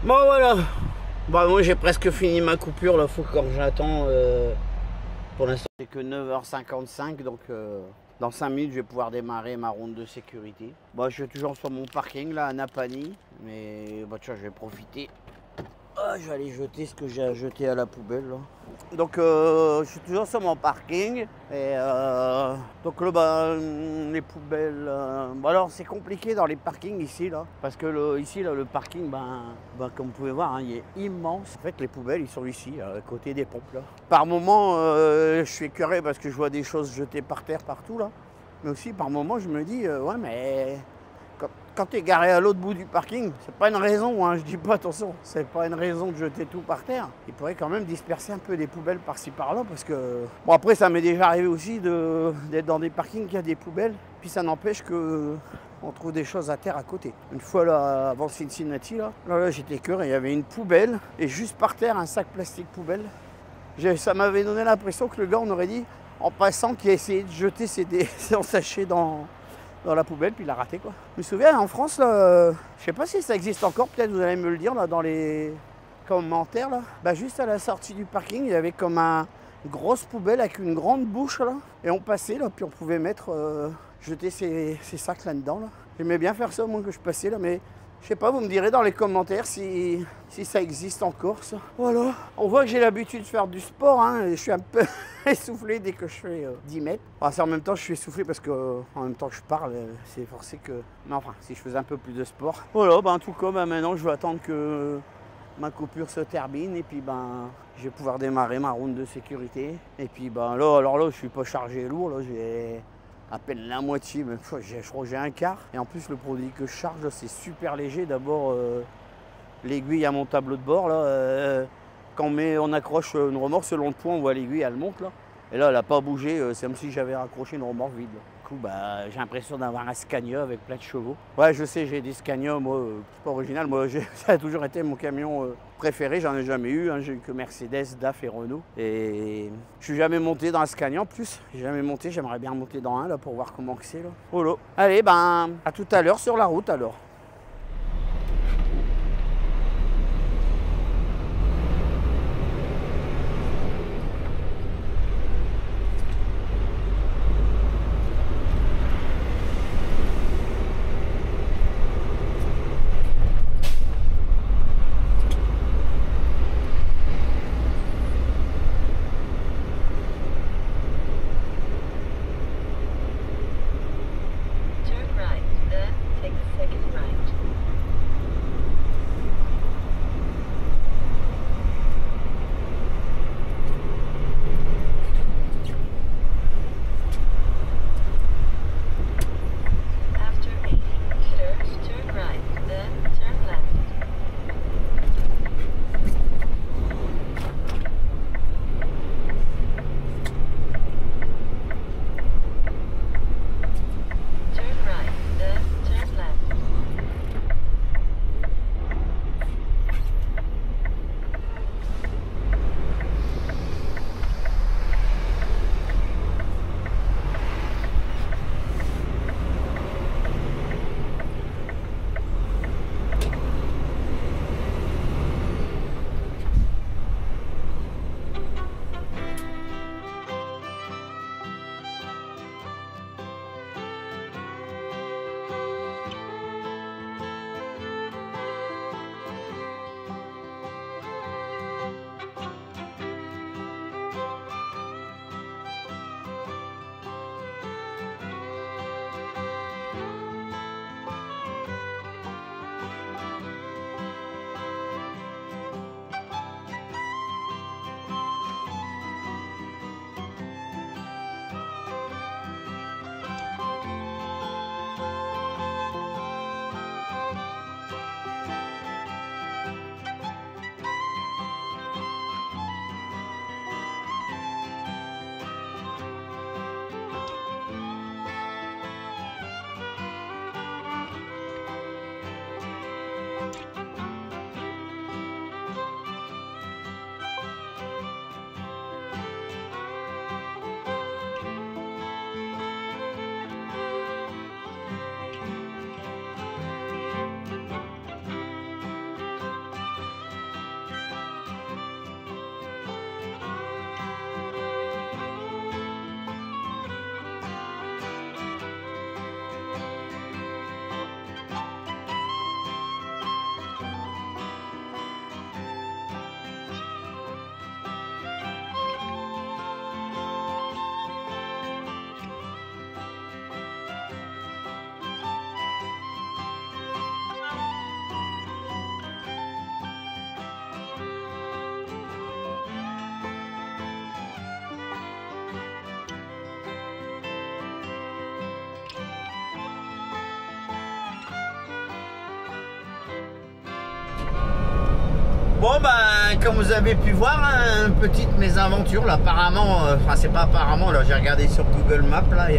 Bon voilà. Bah moi j'ai presque fini ma coupure là, faut que j'attends. Pour l'instant c'est que 9h55 donc dans 5 minutes je vais pouvoir démarrer ma ronde de sécurité. Bah je suis toujours sur mon parking là à Napani, mais bah tiens je vais profiter. Ah, je vais aller jeter ce que j'ai à jeter à la poubelle là. Donc je suis toujours sur mon parking et donc là bah, les poubelles bah, alors c'est compliqué dans les parkings ici là parce que ici là le parking comme vous pouvez voir hein, il est immense. En fait les poubelles ils sont ici à côté des pompes là. Par moment je suis écœuré parce que je vois des choses jetées par terre partout là, mais aussi par moment je me dis ouais mais quand tu es garé à l'autre bout du parking, c'est pas une raison, hein, je dis pas attention, c'est pas une raison de jeter tout par terre. Il pourrait quand même disperser un peu des poubelles par-ci par-là parce que... Bon après ça m'est déjà arrivé aussi d'être dans des parkings qui a des poubelles, puis ça n'empêche que on trouve des choses à terre à côté. Une fois là, avant Cincinnati, là j'étais écœuré, il y avait une poubelle et juste par terre un sac plastique poubelle. Ça m'avait donné l'impression que le gars on aurait dit en passant qu'il a essayé de jeter son sachet dans la poubelle, puis il a raté quoi. Je me souviens en France, là, je sais pas si ça existe encore, peut-être vous allez me le dire là dans les commentaires là. Bah juste à la sortie du parking, il y avait comme une grosse poubelle avec une grande bouche là. Et on passait là, puis on pouvait jeter ces sacs là-dedans là. J'aimais bien faire ça moi que je passais là, mais je sais pas, vous me direz dans les commentaires si ça existe encore ça. Voilà. On voit que j'ai l'habitude de faire du sport, hein, et je suis un peu essoufflé dès que je fais 10 mètres. Enfin, en même temps je suis essoufflé parce que en même temps que je parle, c'est forcé que... Mais enfin, si je faisais un peu plus de sport. Voilà, en tout cas, maintenant je vais attendre que ma coupure se termine et puis je vais pouvoir démarrer ma ronde de sécurité. Et puis là, alors là, je suis pas chargé lourd, là, j'ai à peine la moitié, mais je crois que j'ai un quart. Et en plus le produit que je charge c'est super léger. D'abord l'aiguille à mon tableau de bord là, quand on accroche une remorque selon le point on voit l'aiguille elle monte là. Et là elle n'a pas bougé, c'est comme si j'avais raccroché une remorque vide. Du coup j'ai l'impression d'avoir un Scania avec plein de chevaux. Ouais je sais, j'ai des Scania moi, c'est pas original, moi ça a toujours été mon camion préféré, j'en ai jamais eu, hein. J'ai eu que Mercedes, DAF et Renault. Et je suis jamais monté dans un Scania en plus, j'ai jamais monté, j'aimerais bien monter dans un là pour voir comment c'est là. Voilà. Allez à tout à l'heure sur la route alors. Turn right, then take the second right. Bon ben comme vous avez pu voir, hein, une petite mésaventure là, apparemment, enfin c'est pas apparemment, là j'ai regardé sur Google Maps, là il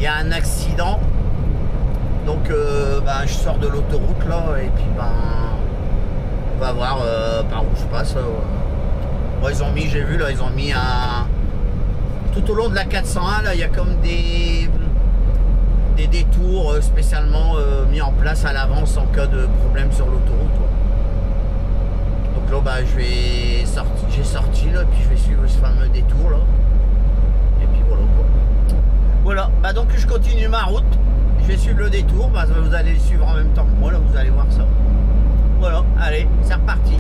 y a un accident. Donc ben, je sors de l'autoroute là et puis ben on va voir par où je passe. Bon, ils ont mis, j'ai vu là, ils ont mis un tout au long de la 401 là, il y a comme des détours spécialement mis en place à l'avance en cas de problème sur l'autoroute. Donc là bah, j'ai sorti là, puis je vais suivre ce fameux détour là. Et puis voilà quoi. Voilà, bah donc je continue ma route. Je vais suivre le détour, bah, vous allez le suivre en même temps que moi là, vous allez voir ça. Voilà, allez, c'est reparti.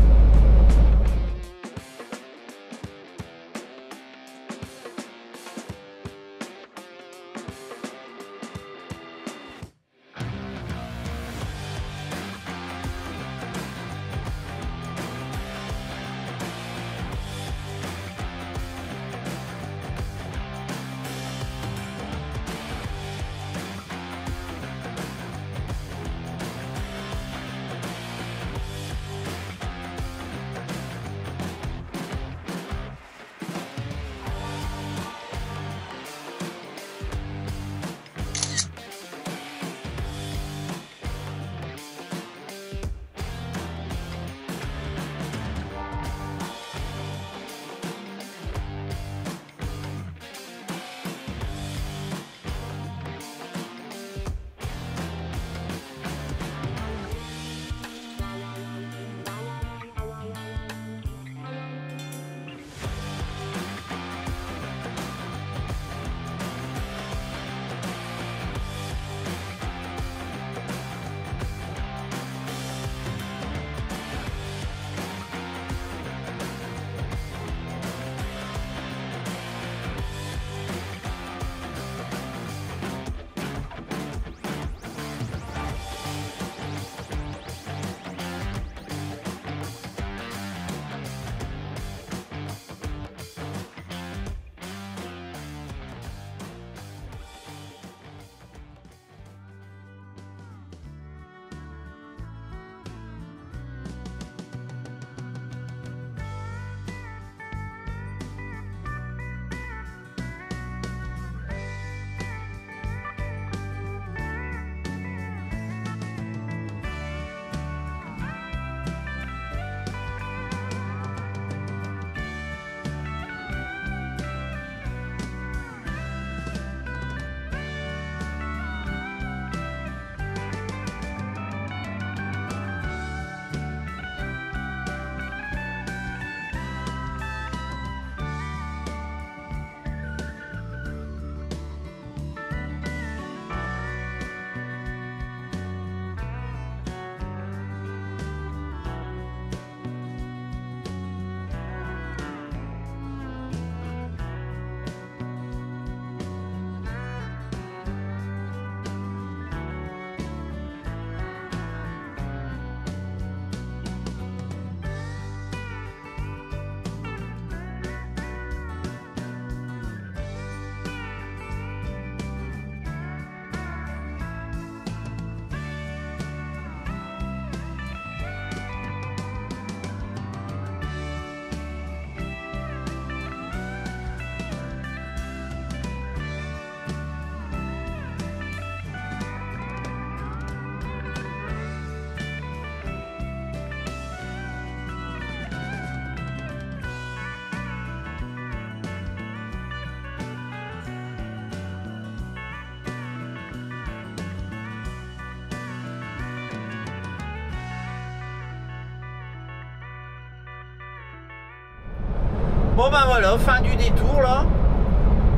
Bon ben voilà, fin du détour là.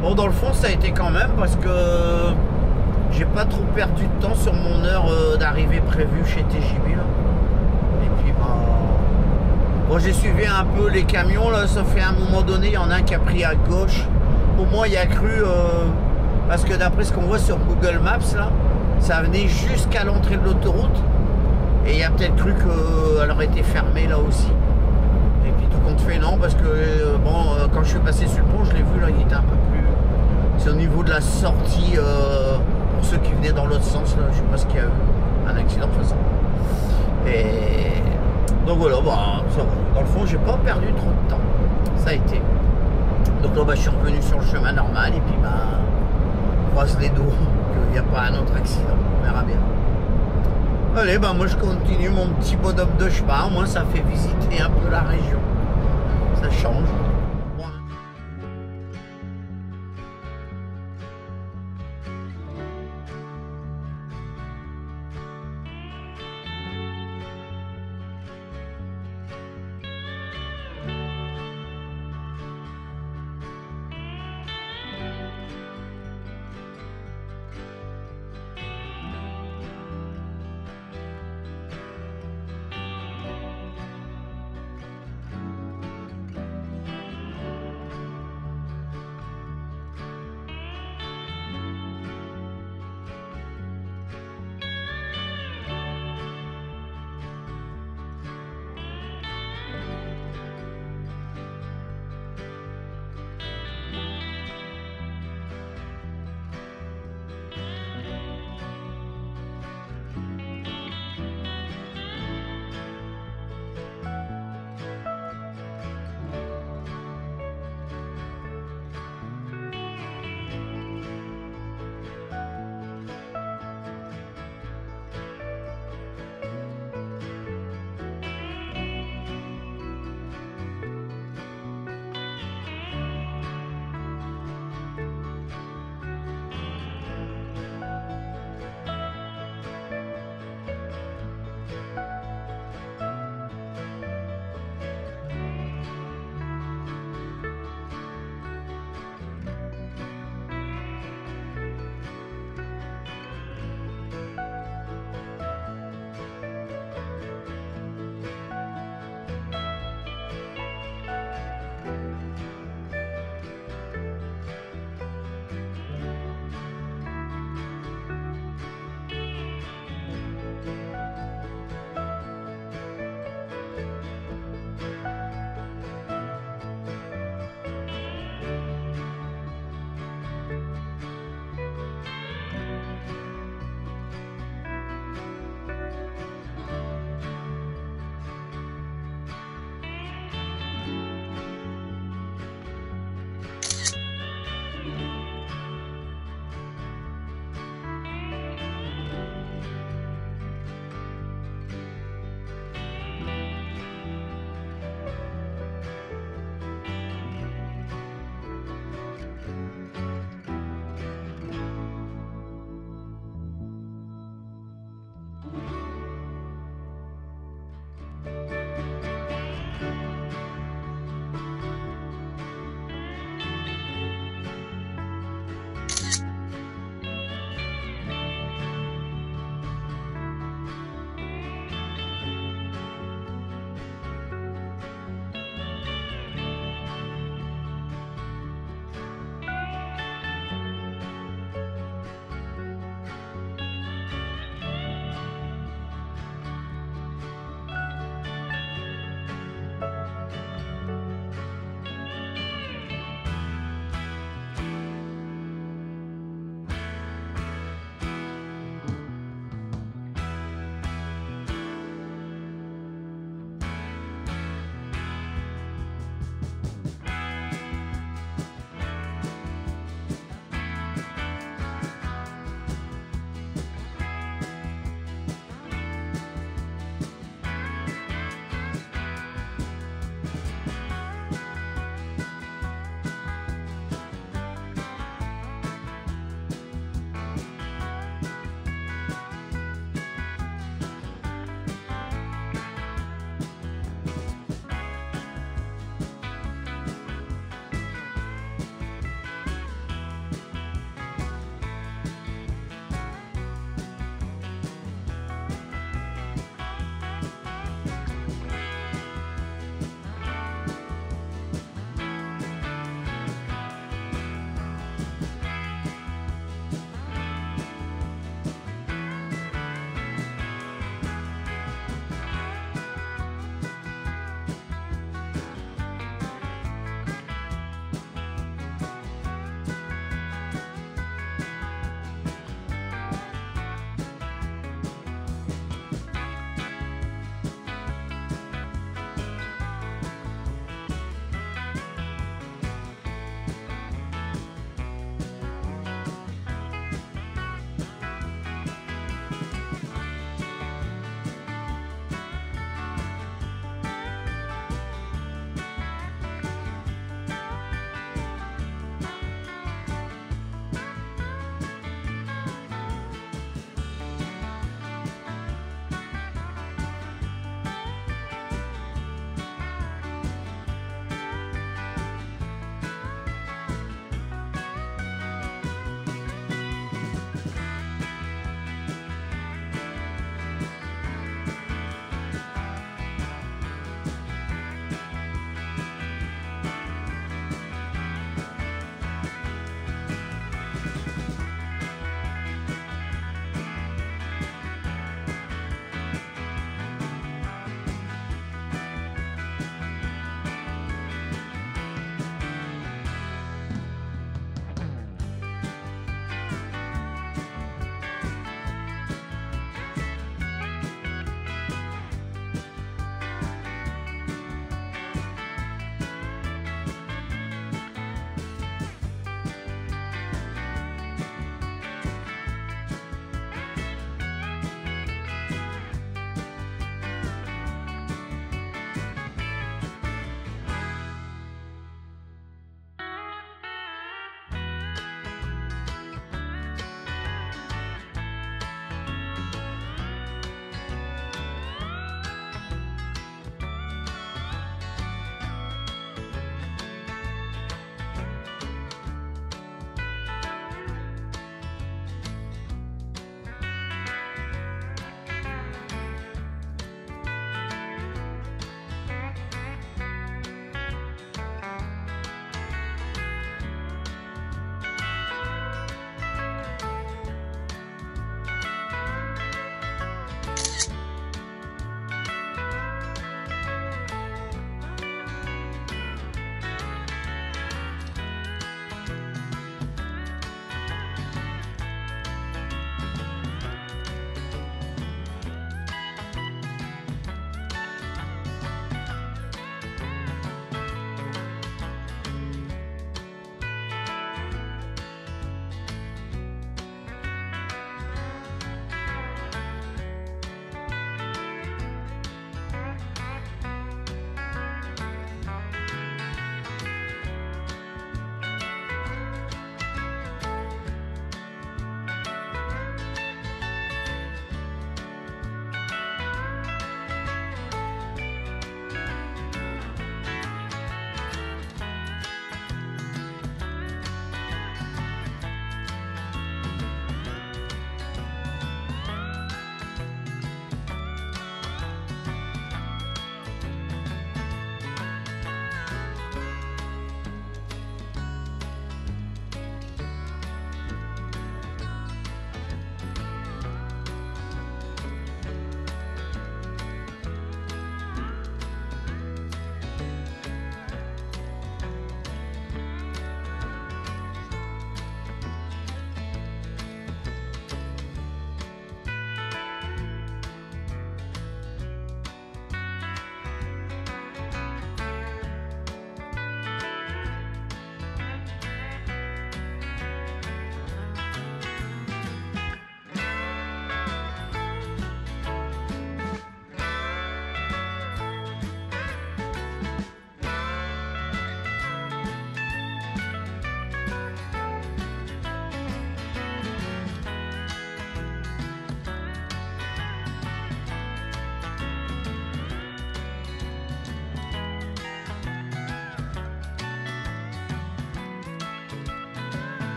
Bon dans le fond ça a été quand même parce que j'ai pas trop perdu de temps sur mon heure d'arrivée prévue chez TJB là. Et puis ben bon j'ai suivi un peu les camions là, sauf qu'à un moment donné il y en a un qui a pris à gauche. Au moins il a cru parce que d'après ce qu'on voit sur Google Maps là, ça venait jusqu'à l'entrée de l'autoroute. Et il a peut-être cru qu'elle aurait été fermée là aussi. Et puis tout compte fait non, parce que bon, quand je suis passé sur le pont, je l'ai vu là, il était un peu plus... C'est au niveau de la sortie, pour ceux qui venaient dans l'autre sens, là, je sais pas ce qu'il y a eu, un accident de toute façon. Et Donc voilà, bah, ça va. Dans le fond, j'ai pas perdu trop de temps. Ça a été. Donc là, bah, je suis revenu sur le chemin normal et puis bah, on croise les doigts qu'il n'y a pas un autre accident. On verra bien. Allez, bah moi je continue mon petit bonhomme de chemin. Moi, ça fait visiter un peu la région. Ça change.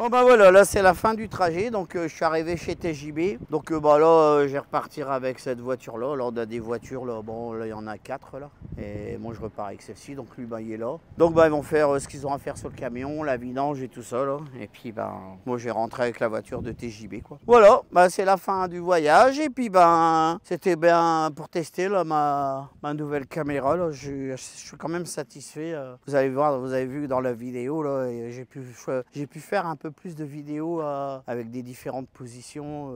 Bon bah voilà, là c'est la fin du trajet, donc je suis arrivé chez TJB. Donc bah là je vais repartir avec cette voiture là. Alors on a des voitures là, bon là il y en a 4 là. Et moi je repars avec celle-ci, donc lui bah il est là. Donc bah ils vont faire ce qu'ils ont à faire sur le camion, la vidange et tout ça là. Et puis bah moi je vais rentrer avec la voiture de TJB quoi. Voilà, bah c'est la fin du voyage. Et puis bah c'était bien pour tester là ma nouvelle caméra là. Je suis quand même satisfait. Vous allez voir, vous avez vu dans la vidéo là, j'ai pu faire un peu plus de vidéos avec des différentes positions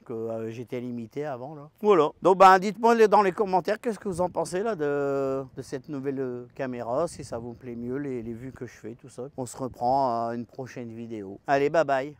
que j'étais limité avant là. Voilà. Donc ben dites-moi dans les commentaires qu'est-ce que vous en pensez là de cette nouvelle caméra, si ça vous plaît mieux les vues que je fais, tout ça. On se reprend à une prochaine vidéo. Allez, bye bye.